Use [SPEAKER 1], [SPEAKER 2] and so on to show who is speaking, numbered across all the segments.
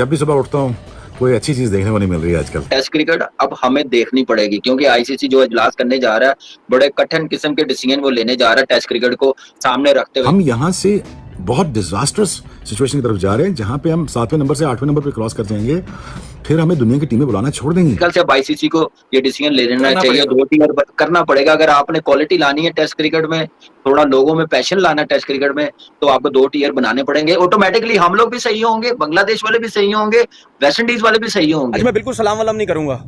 [SPEAKER 1] जब भी सुबह उठता हूँ कोई अच्छी चीज देखने को नहीं मिल रही है आजकल।
[SPEAKER 2] टेस्ट क्रिकेट अब हमें देखनी पड़ेगी क्योंकि आईसीसी जो इजलास करने जा रहा है, बड़े कठिन किस्म के डिसीजन वो लेने जा रहा है टेस्ट क्रिकेट को सामने रखते हुए।
[SPEAKER 1] हम यहाँ से बहुत डिजास्टर्स सिचुएशन की तरफ जा रहे हैं जहाँ पे हम 7वें नंबर से 8वें नंबर पे क्रॉस कर जाएंगे, फिर हमें दुनिया की टीमें बुलाना छोड़ देंगी।
[SPEAKER 2] कल से अब आईसीसी को ये डिसीजन ले लेना चाहिए, 2 टीयर करना पड़ेगा। अगर आपने क्वालिटी लानी है टेस्ट क्रिकेट में, थोड़ा लोगों में पैशन लाना है टेस्ट क्रिकेट में, तो आपको 2 टीयर बनाने पड़ेंगे। ऑटोमेटिकली हम लोग भी सही होंगे, बांग्लादेश वाले भी सही होंगे, वेस्ट इंडीज वाले भी सही होंगे।
[SPEAKER 3] आज मैं बिल्कुल सलाम वलाम नहीं करूंगा।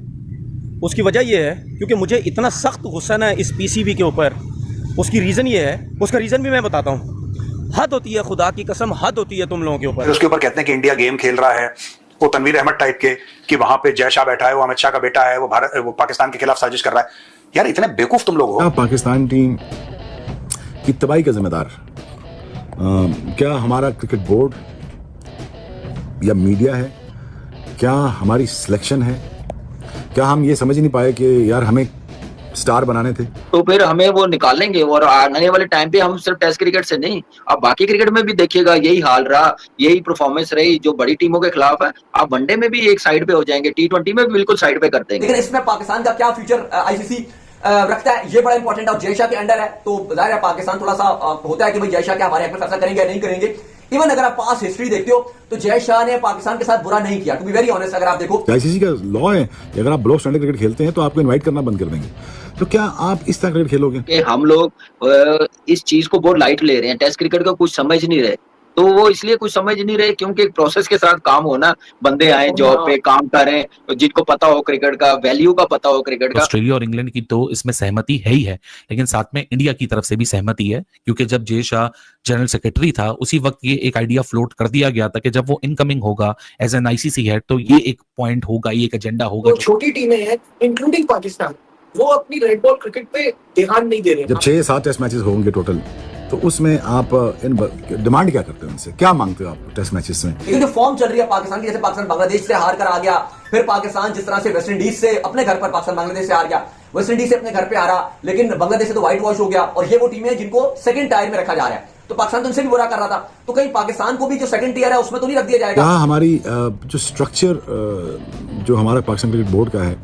[SPEAKER 3] उसकी वजह यह है क्योंकि मुझे इतना सख्त गुस्सा है इस पीसीबी के ऊपर। उसकी रीज़न ये है, उसका रीज़न भी मैं बताता हूँ। हद होती है, खुदा की कसम हद होती है तुम लोगों के ऊपर।
[SPEAKER 4] उसके ऊपर कहते हैं कि इंडिया गेम खेल रहा है, वो तनवीर अहमद टाइप के कि वहां पे जय शाह बैठा है, वो अमित शाह का बेटा है, वो पाकिस्तान के खिलाफ साजिश कर रहा है। यार इतने बेवकूफ तुम लोग हो।
[SPEAKER 1] पाकिस्तान टीम की तबाही का जिम्मेदार क्या हमारा क्रिकेट बोर्ड या मीडिया है? क्या हमारी सिलेक्शन है? क्या हम ये समझ ही नहीं पाए कि यार हमें स्टार बनाने थे?
[SPEAKER 2] तो फिर हमें वो निकालेंगे और आने वाले टाइम पे हम सिर्फ टेस्ट क्रिकेट से नहीं, अब बाकी क्रिकेट में भी देखिएगा यही हाल रहा, यही परफॉर्मेंस रही जो बड़ी टीमों के खिलाफ है। आप वनडे में भी एक साइड पे हो जाएंगे, T20 में भी बिल्कुल साइड पे कर देंगे।
[SPEAKER 5] लेकिन इसमें पाकिस्तान का क्या फ्यूचर आईसीसी रखता है, ये बड़ा इंपॉर्टेंट है। और जय शाह के अंडर है तो जाहिर है पाकिस्तान थोड़ा सा होता है कि भाई जय शाह क्या हमारे हक में फैसला करेंगे या नहीं करेंगे। इवन अगर आप पास हिस्ट्री देखते हो तो जय शाह ने पाकिस्तान के साथ बुरा नहीं किया, टू बी वेरी ऑनेस्ट। अगर आप देखो
[SPEAKER 1] आईसीसी का लॉ है कि अगर आप ब्लॉक स्टैंडर्ड क्रिकेट खेलते हैं तो आपको इनवाइट करना बंद कर देंगे। तो क्या आप इस तरह क्रिकेट खेलोगे?
[SPEAKER 2] कि हम लोग इस चीज को बहुत लाइट ले रहे हैं, टेस्ट क्रिकेट का कुछ समझ नहीं रहे। तो वो इसलिए कुछ समझ नहीं रहे क्योंकि एक प्रोसेस के साथ काम होना, बंदे आए जॉब पे काम करें, जिनको पता हो क्रिकेट का वैल्यू का पता हो क्रिकेट का।
[SPEAKER 6] ऑस्ट्रेलिया और इंग्लैंड की तो इसमें सहमति है ही है, लेकिन साथ में इंडिया की तरफ से भी सहमति है क्योंकि जब जय शाह जनरल सेक्रेटरी था उसी वक्त ये एक आइडिया फ्लोट कर दिया गया था कि जब वो इनकमिंग होगा एज एन आईसीसी हेड तो ये एक पॉइंट होगा, ये एक एजेंडा होगा।
[SPEAKER 7] तो छोटी टीमें हैं इंक्लूडिंग पाकिस्तान, वो अपनी रेड बॉल क्रिकेट पे ध्यान नहीं दे रहे।
[SPEAKER 1] जब 6-7 टेस्ट मैचेस होंगे टोटल, तो उसमें आप डिमांड क्या करते हो उनसे? क्या मांगते हो आप टेस्ट मैचेस में?
[SPEAKER 5] लेकिन जो फॉर्म चल रही है पाकिस्तान की, जैसे पाकिस्तान बांग्लादेश से हार कर आ गया, फिर पाकिस्तान जिस तरह से वेस्ट इंडीज से अपने घर पर, पाकिस्तान बांग्लादेश से हार गया, वेस्ट इंडीज से अपने घर पे आ रहा, लेकिन बांग्लादेश से तो व्हाइट वॉश हो गया। और ये वो टीमें हैं जिनको सेकंड टायर में रखा जा रहा है, तो पाकिस्तान तो उनसे भी बुरा कर रहा था। तो कहीं पाकिस्तान को भी जो सेकंड टियर है उसमें तो नहीं रख दिया जाएगा?
[SPEAKER 1] क्या हमारी जो स्ट्रक्चर जो हमारा पाकिस्तान क्रिकेट बोर्ड का है,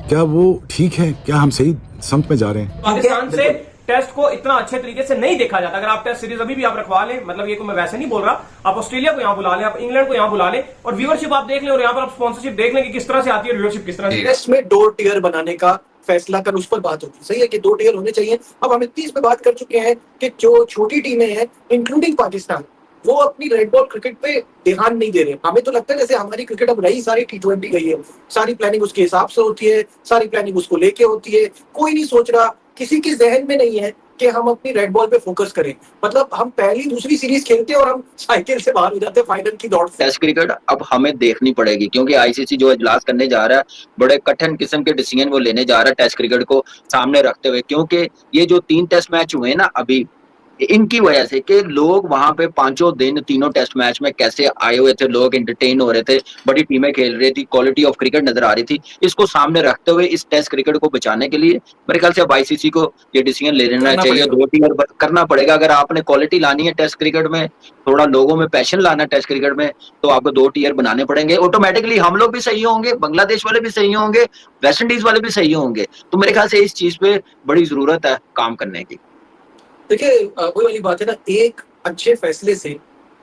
[SPEAKER 1] क्या वो ठीक है? क्या हम सही समत में जा रहे हैं?
[SPEAKER 3] पाकिस्तान से टेस्ट को इतना अच्छे तरीके से नहीं देखा जाता। अगर आप टेस्ट सीरीज अभी भी आप रखवा लें, मतलब ये को मैं वैसे नहीं बोल रहा, आप ऑस्ट्रेलिया को यहाँ बुला लें, आप इंग्लैंड को यहाँ बुला लें और व्यूअरशिप आप देख लें और यहाँ पर आप स्पॉन्सरशिप देख लें कि किस तरह से आती है, व्यूअरशिप किस तरह से।
[SPEAKER 7] टेस्ट में 2 टियर बनाने का फैसला कर उस पर बात होती है, सही है कि 2 टियर होने चाहिए। अब हम इस पे बात कर चुके हैं कि जो छोटी टीमें हैं इंक्लूडिंग पाकिस्तान, वो अपनी रेड बॉल क्रिकेट पे ध्यान नहीं दे रहे। हमें तो लगता है जैसे हमारी क्रिकेट अब रही सारी T20 गई है, सारी प्लानिंग उसके हिसाब से होती है, सारी प्लानिंग उसको लेके होती है। कोई नहीं सोच रहा, किसी के जहन में नहीं है कि हम अपनी रेड बॉल पे फोकस करें। मतलब हम पहली दूसरी सीरीज खेलते हैं और हम साइकिल से बाहर हो जाते हैं फाइनल की दौड़।
[SPEAKER 2] टेस्ट क्रिकेट अब हमें देखनी पड़ेगी क्योंकि आईसीसी जो इजलास करने जा रहा है, बड़े कठिन किस्म के डिसीजन वो लेने जा रहा है टेस्ट क्रिकेट को सामने रखते हुए। क्योंकि ये जो 3 टेस्ट मैच हुए ना अभी, इनकी वजह से कि लोग वहां पे 5 दिन 3 टेस्ट मैच में कैसे आए हुए थे, लोग एंटरटेन हो रहे थे, बड़ी टीमें खेल रही थी, क्वालिटी ऑफ क्रिकेट नजर आ रही थी। इसको सामने रखते हुए इस टेस्ट क्रिकेट को बचाने के लिए मेरे ख्याल से अब आईसीसी को ये डिसीजन ले लेना चाहिए, 2 टीयर करना पड़ेगा। अगर आपने क्वालिटी लानी है टेस्ट क्रिकेट में, थोड़ा लोगों में पैशन लाना है टेस्ट क्रिकेट में, तो आपको 2 टीयर बनाने पड़ेंगे। ऑटोमेटिकली हम लोग भी सही होंगे, बांग्लादेश वाले भी सही होंगे, वेस्ट इंडीज वाले भी सही होंगे। तो मेरे ख्याल से इस चीज पे बड़ी जरूरत है काम करने की।
[SPEAKER 7] देखिए वही वाली बात है ना, एक अच्छे फैसले से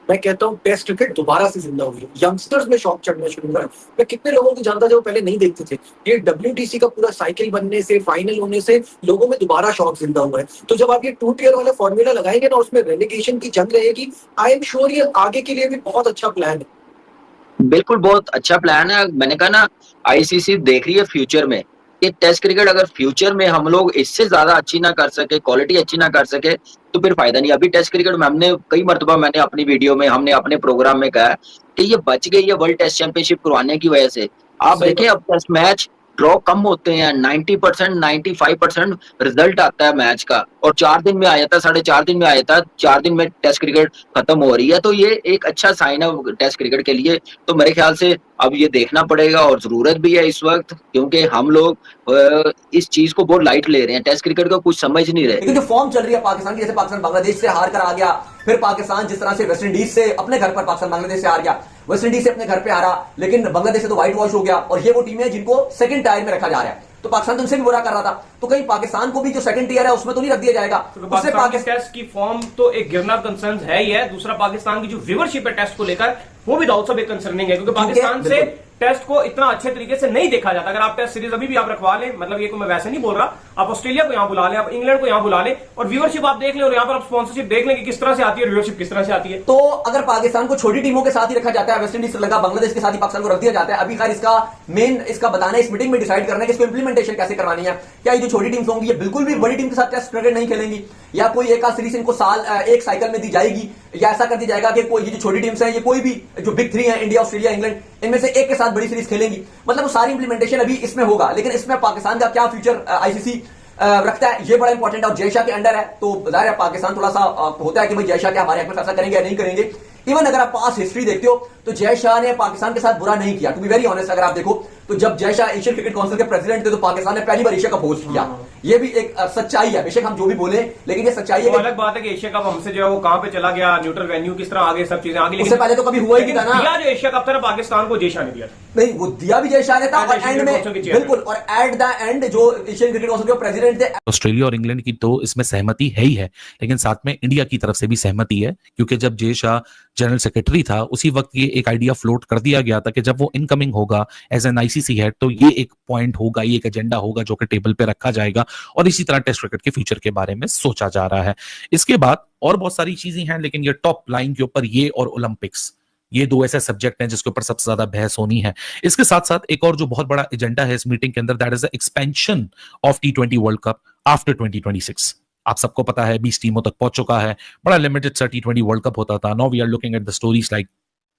[SPEAKER 7] मैं कहता हूँ टेस्ट क्रिकेट दोबारा से जिंदा हुई। यंगस्टर्स में शौक चढ़ना शुरू हुआ है। मैं कितने लोगों को जानता जो पहले नहीं देखते थे, ये WTC का पूरा साइकिल बनने से, फाइनल होने से लोगों में दोबारा शौक जिंदा हुआ है। तो जब आप ये 2 टियर वाला फॉर्मूला लगाएंगे ना, उसमें रेलीगेशन की जंग रहेगी, आई एम श्योर ये आगे के लिए भी बहुत अच्छा प्लान है।
[SPEAKER 2] बिल्कुल बहुत अच्छा प्लान है। मैंने कहा ना, आईसीसी देख रही है फ्यूचर में कि टेस्ट क्रिकेट अगर फ्यूचर में हम लोग इससे ज्यादा अच्छी ना कर सके, क्वालिटी अच्छी ना कर सके, तो फिर फायदा नहीं। अभी टेस्ट क्रिकेट में हमने कई मरतबा, मैंने अपनी वीडियो में, हमने अपने प्रोग्राम में कहा कि ये बच गई है वर्ल्ड टेस्ट चैंपियनशिप करवाने की वजह से। आप देखें अब टेस्ट मैच ड्रॉ कम होते हैं, 90% 95% रिजल्ट आता है मैच का, और 4 दिन में आ जाता है, 4.5 दिन में आ जाता है, 4 दिन में टेस्ट क्रिकेट खत्म हो रही है। तो ये एक अच्छा साइन है टेस्ट क्रिकेट के लिए। तो मेरे ख्याल से अब ये देखना पड़ेगा और जरूरत भी है इस वक्त, क्योंकि हम लोग इस चीज को बहुत लाइट ले रहे हैं, टेस्ट क्रिकेट को कुछ समझ नहीं रहे।
[SPEAKER 5] लेकिन जो फॉर्म चल रही है पाकिस्तान की, जैसे पाकिस्तान बांग्लादेश से हार कर आ गया, फिर पाकिस्तान जिस तरह से वेस्ट इंडीज से अपने घर पर, पाकिस्तान बांग्लादेश से हार गया, वेस्ट इंडीज से अपने घर पे हारा, लेकिन बांग्लादेश से तो व्हाइट वॉश हो गया और ये वो टीम है जिनको सेकंड टायर में रखा जा रहा है। तो पाकिस्तान तो उनसे भी बुरा कर रहा था, तो कहीं पाकिस्तान को भी जो सेकंड टियर है उसमें तो नहीं रख दिया जाएगा।
[SPEAKER 3] तो पाकिस्तान के टेस्ट की फॉर्म तो एक गिरना कंसर्न है ही है, दूसरा पाकिस्तान की जो व्यूअरशिप है टेस्ट को लेकर वो भी डाउट सब एक कंसर्निंग है, क्योंकि पाकिस्तान से टेस्ट को इतना अच्छे तरीके से नहीं देखा जाता। अगर आप टेस्ट सीरीज अभी भी आप रखवा लें, मतलब ये को मैं वैसे नहीं बोल रहा, आप ऑस्ट्रेलिया को यहां बुला लें, आप इंग्लैंड को यहां बुला लें और व्यूअरशिप आप देख लें और यहां पर आप स्पॉन्सरशिप देख लें कि किस तरह से आती है, व्यूअरशिप किस तरह से आती है।
[SPEAKER 5] तो अगर पाकिस्तान को छोटी टीमों के साथ ही रखा जाता है, वेस्ट इंडीज, श्रीलंका, बांग्लादेश के साथ ही पाकिस्तान को रख दिया जाता है, अभी खैर इसका मेन इसका बताना है, इस मीटिंग में डिसाइड करना है कि इसको इंप्लीमेंटेशन कैसे करवानी है। क्या ये जो छोटी टीम्स होंगी ये बिल्कुल भी बड़ी टीम के साथ टेस्ट क्रिकेट नहीं खेलेंगी, या कोई एक आध सीरीज इनको साल एक साइकिल में दी जाएगी, या ऐसा कर दिया जाएगा कि कोई ये जो छोटी टीम्स हैं ये कोई भी जो बिग थ्री है, इंडिया, ऑस्ट्रेलिया, इंग्लैंड, इनमें से एक के साथ बड़ी सीरीज खेलेंगी। मतलब वो सारी इंप्लीमेंटेशन अभी इसमें होगा, लेकिन इसमें पाकिस्तान का क्या फ्यूचर आईसीसी रखता है ये बड़ा इंपॉर्टेंट है। और जयशाह के अंडर है तो जाहिर है पाकिस्तान थोड़ा सा होता है कि भाई जयशाह क्या हमारे हक में फैसला करेंगे या नहीं करेंगे। इवन अगर आप पास हिस्ट्री देखते हो तो जयशाह ने पाकिस्तान के साथ बुरा नहीं किया, टू बी वेरी ऑनेस्ट। अगर आप देखो तो जब जयशाह एशियन क्रिकेट काउंसिल के प्रेसिडेंट थे तो पाकिस्तान ने पहली बार एशिया कप होस्ट किया। ये भी एक सच्चाई है, बेशक हम जो भी बोले, लेकिन ये सच्चाई है।
[SPEAKER 3] अलग बात है कि एशिया कप हमसे जो है वो कहां पे चला गया, न्यूट्रल वेन्यू किस तरह आगे, सब चीजें आगे,
[SPEAKER 5] उससे पहले तो कभी हुआ ही नहीं था ना।
[SPEAKER 3] दिया जो एशिया कप था पाकिस्तान को जयशाह ने दिया था,
[SPEAKER 5] नहीं वो दिया भी जयशाह ने था, और एंड में बिल्कुल, और एट द एंड जो एशियन क्रिकेट काउंसिल के प्रेसिडेंट थे,
[SPEAKER 6] ऑस्ट्रेलिया और इंग्लैंड की तो इसमें सहमति है ही है, लेकिन साथ में इंडिया की तरफ से भी सहमति है, क्योंकि जब जय शाह जनरल सेक्रेटरी था उसी वक्त ये एक आइडिया फ्लोट कर दिया गया था कि जब वो इनकमिंग होगा एज एन आईसीसी हेड तो ये एक पॉइंट होगा, ये एक एजेंडा होगा जो कि टेबल पे रखा जाएगा और इसी तरह टेस्ट क्रिकेट के फ्यूचर के बारे में सोचा जा रहा है। इसके बाद और बहुत सारी चीजें हैं, लेकिन ये टॉप लाइन के ऊपर ये और ओलंपिक्स, ये दो ऐसे सब्जेक्ट हैं जिसके ऊपर सबसे ज्यादा बहस होनी है। इसके साथ साथ एक और जो बहुत बड़ा एजेंडा है इस मीटिंग के अंदर, that is the expansion of T20 world cup after 2026। आप सबको पता है 20 टीमों तक पहुंच चुका है, बड़ा लिमिटेड सा T20 वर्ल्ड कप होता था। Now we are looking at the stories like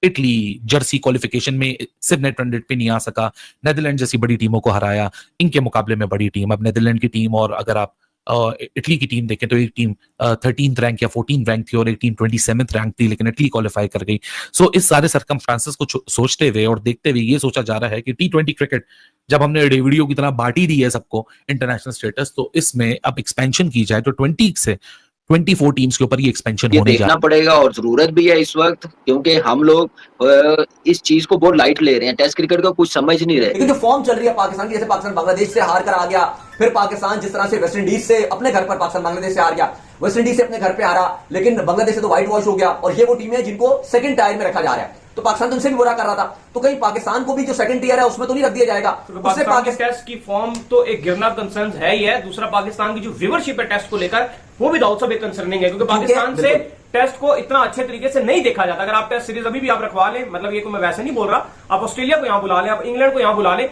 [SPEAKER 6] Italy jersey qualification में सिर्फ नेट रन रेट पे नहीं आ सका, नेदरलैंड जैसी बड़ी टीमों को हराया, इनके मुकाबले में बड़ी टीम, अब नेदरलैंड की टीम और अगर आप इटली की टीम देखें तो एक टीम 13th रैंक या 14th रैंक थी और एक टीम 27th रैंक थी, लेकिन इटली क्वालिफाई कर गई। सो इस सारे सरकमस्टांसेस को सोचते हुए और देखते हुए ये सोचा जा रहा है कि T20 क्रिकेट जब हमने डेविडियो की तरह बांटी दी है सबको इंटरनेशनल स्टेटस, तो इसमें अब एक्सपेंशन की जाए तो 20 से 24 टीम्स के ऊपर ये एक्सपेंशन होने जा रहा है।
[SPEAKER 2] देखना पड़ेगा और जरूरत भी है इस वक्त, क्योंकि हम लोग इस चीज को बहुत लाइट ले रहे हैं, टेस्ट क्रिकेट को कुछ समझ नहीं रहे।
[SPEAKER 5] लेकिन जो फॉर्म चल रही है पाकिस्तान की, जैसे पाकिस्तान बांग्लादेश से हार कर आ गया, फिर पाकिस्तान जिस तरह से वेस्ट इंडीज से अपने घर पर, पाकिस्तान बांग्लादेश से हार गया, वेस्ट इंडीज से अपने घर पे हारा, लेकिन बांग्लादेश से तो व्हाइट वॉश हो गया और ये वो टीम है जिनको सेकंड टायर में रखा जा रहा है। तो पाकिस्तान तो उनसे भी बुरा कर रहा था, तो कहीं पाकिस्तान को भी जो सेकंड टियर है उसमें तो नहीं रख दिया जाएगा।
[SPEAKER 3] पाकिस्तान के टेस्ट की फॉर्म तो एक गिरना कंसर्न है ही है, दूसरा पाकिस्तान की जो व्यूअरशिप है टेस्ट को लेकर वो भी डाउट सब एक कंसर्निंग है, क्योंकि पाकिस्तान से टेस्ट को इतना अच्छे तरीके से नहीं देखा जाता। अगर आप टेस्ट सीरीज अभी भी आप रखवा लें, मतलब ये को मैं वैसे नहीं बोल रहा, आप ऑस्ट्रेलिया को यहां बुला लें, आप इंग्लैंड को यहां बुला लें